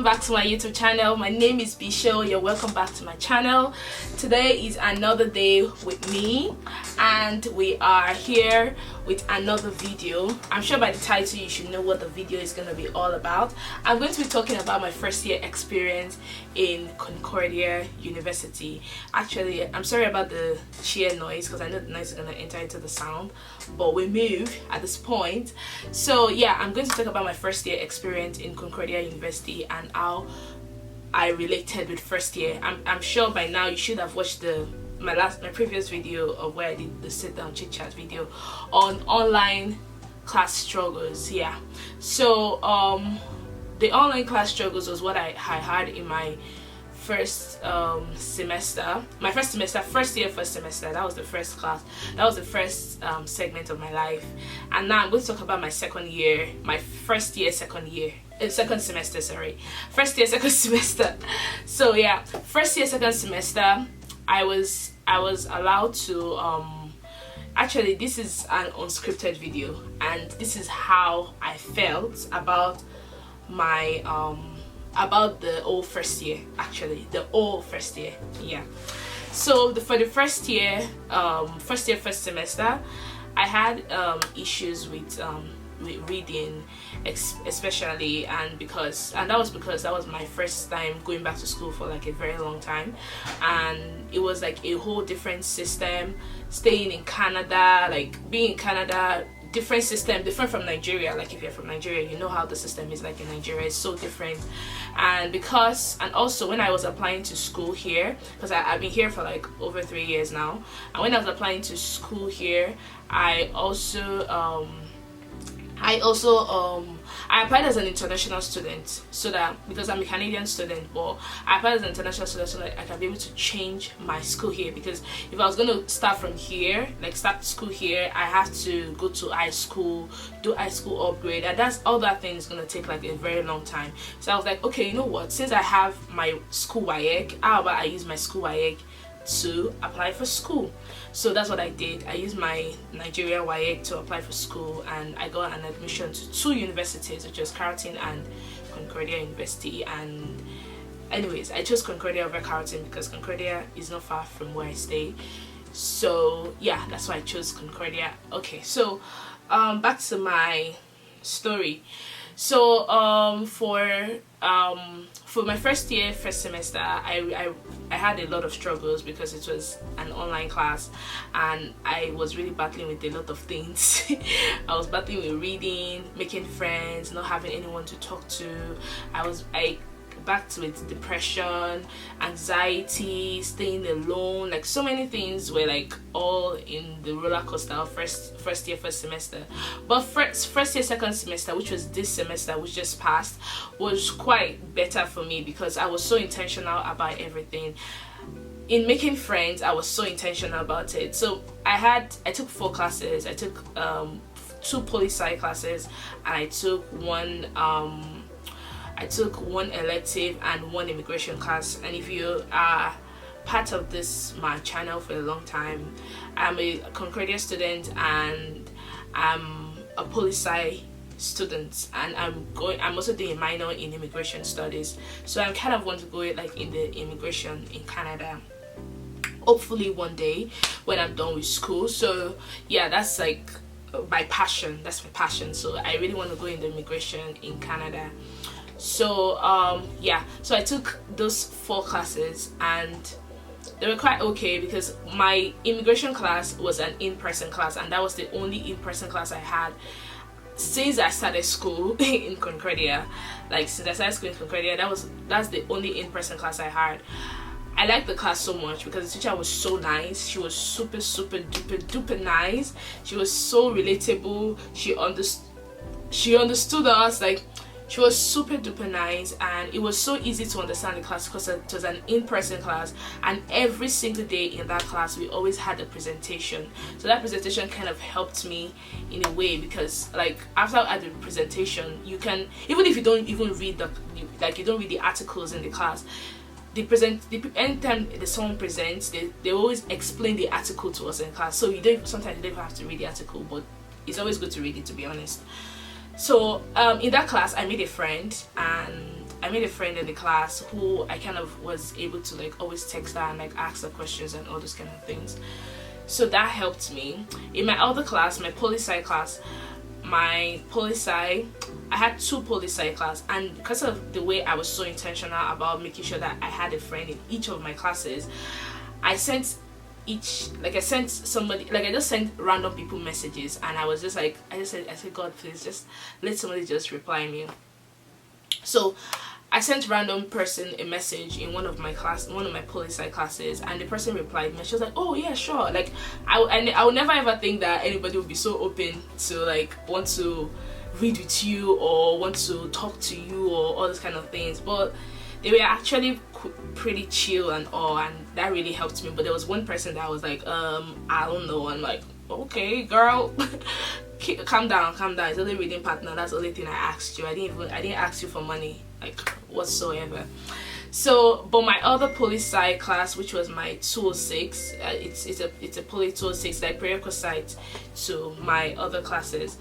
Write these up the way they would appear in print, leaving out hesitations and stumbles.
back to my YouTube channel. My name is Bisho. You're welcome back to my channel. Today is another day with me and we are here with another video. I'm sure by the title you should know what the video is going to be all about. I'm going to be talking about my first year experience in Concordia University. Actually, I'm sorry about the chair noise because I know the noise is going to enter into the sound, but we move at this point. So yeah, I'm going to talk about my first year experience in Concordia University and how I related with first year. I'm sure by now you should have watched my previous video of where I did the sit down chit chat video on online class struggles. Yeah, so the online class struggles was what I had in my first semester. My first semester, first semester. That was the first class. That was the first segment of my life. And now I'm going to talk about my second year, my first year, second semester. Sorry, first year, second semester. So yeah, first year, second semester. I was allowed to actually, this is an unscripted video, and this is how I felt about my about the whole first year. Actually, the whole first year. Yeah. So for the first year, first semester, I had issues with reading, especially, and that was because that was my first time going back to school for like a very long time, and it was like a whole different system. Staying in Canada, like being in Canada, different system, different from Nigeria. Like if you're from Nigeria, you know how the system is like in Nigeria. It's so different. And also when I was applying to school here, because I've been here for like over 3 years now, and when I was applying to school here, I applied as an international student, so that because I'm a Canadian student, but I applied as an international student so that I can be able to change my school here. Because if I was going to start from here, like start school here, I have to go to high school, do high school upgrade, and all that thing is going to take like a very long time. So I was like, okay, you know what, since I have my school WAEC, how about I use my school WAEC to apply for school? So that's what I did. I used my Nigerian WAEC to apply for school, and I got an admission to 2 universities, which was Carleton and Concordia University. And anyways, I chose Concordia over Carleton because Concordia is not far from where I stay. So yeah, that's why I chose Concordia. Okay, so back to my story. So for my first year, first semester, I had a lot of struggles because it was an online class and I was really battling with a lot of things. I was battling with reading, making friends, not having anyone to talk to. I backed with depression, anxiety, staying alone, like so many things were like all in the roller coaster of first year, first semester. But first year, second semester, which was this semester which just passed, was quite better for me because I was so intentional about everything. In making friends, I was so intentional about it. So I took 4 classes. I took 2 poli-sci classes, and I took one elective and 1 immigration class. And if you are part of my channel for a long time, I'm a Concordia student and I'm a poli-sci student, and I'm also doing a minor in immigration studies. So I kind of want to go like in the immigration in Canada, hopefully one day when I'm done with school. So yeah, that's like my passion. That's my passion. So I really want to go in the immigration in Canada. So yeah, so I took those 4 classes and they were quite okay because my immigration class was an in-person class, and that was the only in-person class I had since I started school in Concordia. Like since I started school in Concordia, that's the only in-person class I had. I liked the class so much because the teacher was so nice. She was super duper nice. She was so relatable. She understood us. Like, she was super duper nice, and it was so easy to understand the class because it was an in-person class, and every single day in that class we always had a presentation. So that presentation kind of helped me in a way because like after I did the presentation, you can, even if you don't even read you don't read the articles in the class, anytime someone presents, they always explain the article to us in class. So sometimes you don't even have to read the article, but it's always good to read it, to be honest. So in that class I made a friend, and I made a friend in the class who I kind of was able to like always text her and like ask her questions and all those kind of things. So that helped me. In my other class, my poli-sci class, I had 2 poli-sci class, and because of the way I was so intentional about making sure that I had a friend in each of my classes, I sent somebody, like I just sent random people messages, and I was just like, I said, God, please just let somebody just reply me. So I sent random person a message in one of my poli-sci classes, and the person replied me. She was like, oh yeah, sure. Like I would never ever think that anybody would be so open to like want to read with you or want to talk to you or all those kind of things, but they were actually pretty chill and all, and that really helped me. But there was one person that was like, I don't know. I'm like, okay, girl, calm down. It's only reading partner. That's the only thing I asked you. I didn't ask you for money, like whatsoever. So, but my other poli-sci class, which was my 206, it's a poly 206, like prerequisite to my other classes.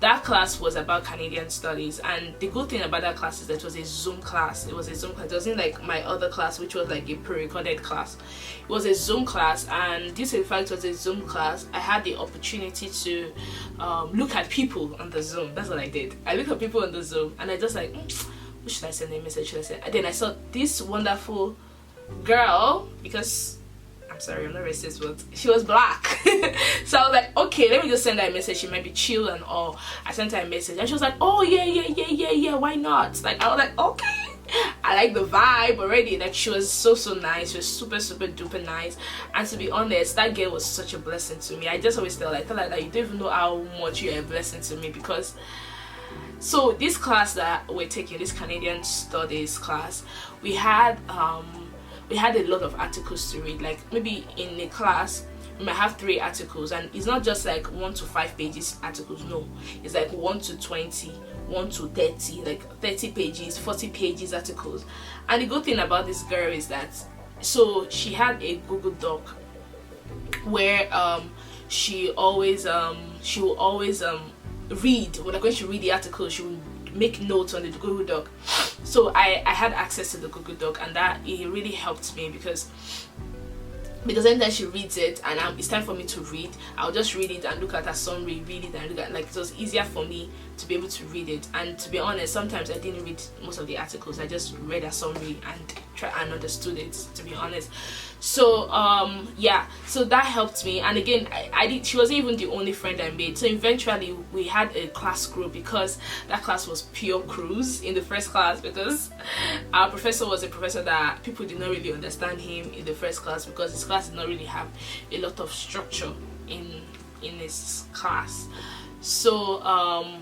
That class was about Canadian studies, and the good thing about that class is that it was a Zoom class. It wasn't like my other class, which was like a pre-recorded class. It was a Zoom class, and due to the fact it was a Zoom class, I had the opportunity to look at people on the Zoom. That's what I did. I looked at people on the Zoom, and I just like, who should I send a message? And then I saw this wonderful girl, because I'm sorry, I'm not racist, but she was black. So I was like, okay, let me just send her a message. She might be chill and all. I sent her a message, and she was like, oh yeah, why not? Like, I was like, okay, I like the vibe already. Like, she was so nice. She was super duper nice. And to be honest, that girl was such a blessing to me. I just always tell her that you don't even know how much you're a blessing to me, because so this class that we're taking, this Canadian studies class, we had a lot of articles to read. Like, maybe in a class we might have 3 articles, and it's not just like 1 to 5 pages articles. No, it's like 1 to 20, 1 to 30, like 30 pages, 40 pages articles. And the good thing about this girl is that, so she had a Google Doc where she will always read, like when she read the article, she will make notes on the Google Doc. So I had access to the Google Doc, and that it really helped me because anytime she reads it and it's time for me to read, I'll just read it and look at her summary, read it and look at, like, it was easier for me to be able to read it. And to be honest, sometimes I didn't read most of the articles. I just read a summary and understood it, to be honest. So yeah, so that helped me. And again, she wasn't even the only friend I made. So eventually we had a class group, because that class was pure cruise in the first class, because our professor was a professor that people did not really understand him in the first class, because his class did not really have a lot of structure in his class. So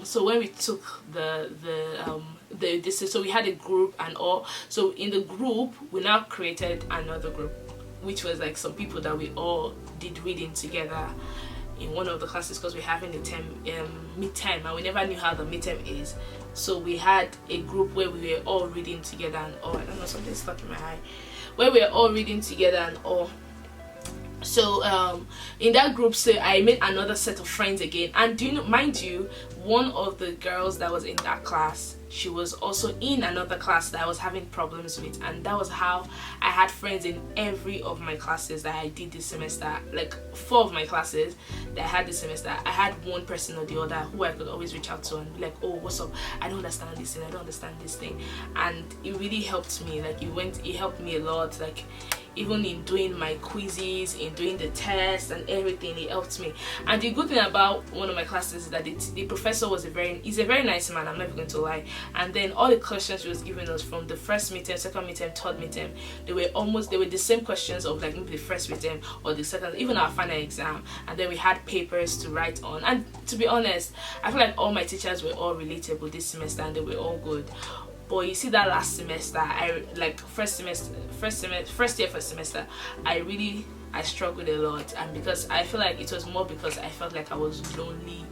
so when we took so we had a group and all. So in the group we now created another group, which was like some people that we all did reading together in one of the classes, because we're having the midterm, and we never knew how the midterm is. So we had a group where we were all reading together and all. I don't know, something's stuck in my eye. Where we were all reading together and all. So in that group, so I made another set of friends again. And do you know, mind you, one of the girls that was in that class, she was also in another class that I was having problems with, and that was how I had friends in every of my classes that I did this semester. Like 4 of my classes that I had this semester, I had one person or the other who I could always reach out to and be like, oh, what's up, I don't understand this thing, I don't understand this thing. And it really helped me. Like, it helped me a lot. Like, even in doing my quizzes, in doing the tests and everything, it helped me. And the good thing about one of my classes is that the professor was he's a very nice man, I'm never going to lie. And then all the questions he was giving us from the first midterm, second midterm, third midterm, they were the same questions of like maybe the first midterm or the second, even our final exam. And then we had papers to write on. And to be honest, I feel like all my teachers were all relatable this semester, and they were all good. But you see, that last semester, first semester, I struggled a lot. And because I feel like it was more because I felt like I was lonely.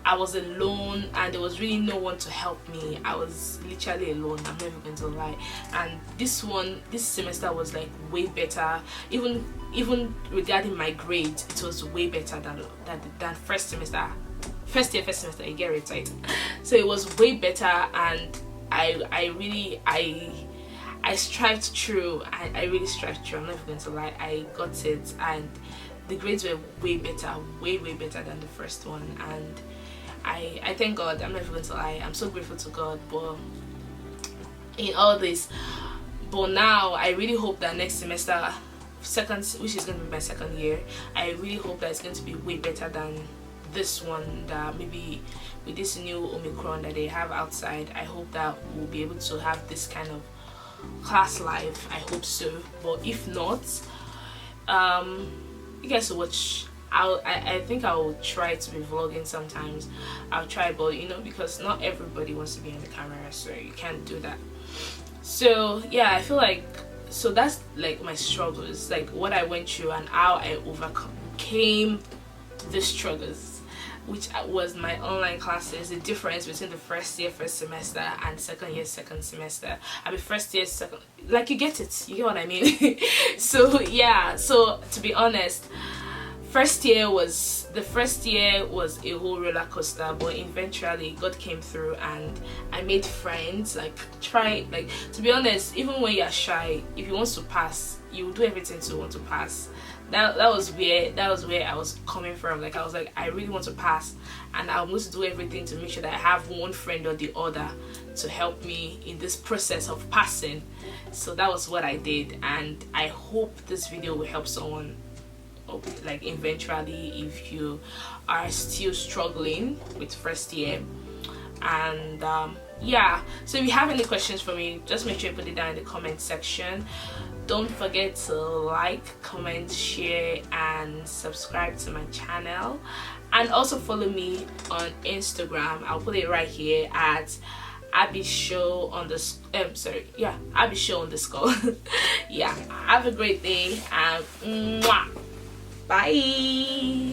I was alone, and there was really no one to help me. I was literally alone, I'm never going to lie. And this semester was like way better. Even regarding my grades, it was way better than first semester. First semester, you get it right. So it was way better, and I strived through. I really strived through. I'm not even going to lie. I got it, and the grades were way better, way better than the first one. And I thank God. I'm not even going to lie. I'm so grateful to God. But in all this, but now I really hope that next semester, which is going to be my second year, I really hope that it's going to be way better than this one. That maybe with this new Omicron that they have outside, I hope that we'll be able to have this kind of class life. I hope so. But if not, you guys will watch. I think I will try to be vlogging sometimes. I'll try, but you know, because not everybody wants to be on the camera, so you can't do that. So yeah, I feel like, so that's like my struggles, like what I went through and how I overcame the struggles, which was my online classes. The difference between the first year first semester and second year second semester. I mean first year second, like you get it, you get what I mean. So yeah, so to be honest, the first year was a whole roller coaster, but eventually God came through and I made friends. Like to be honest, even when you're shy, if you want to pass, you will do everything to want to pass. That was where I was coming from. Like I was like, I really want to pass, and I'm going to do everything to make sure that I have one friend or the other to help me in this process of passing. So that was what I did, and I hope this video will help someone, like eventually, if you are still struggling with first year. And yeah, so if you have any questions for me, just make sure you put it down in the comment section. Don't forget to like, comment, share and subscribe to my channel, and also follow me on Instagram. I'll put it right here at Abby Show Abby Show _ yeah, have a great day and mwah. Bye.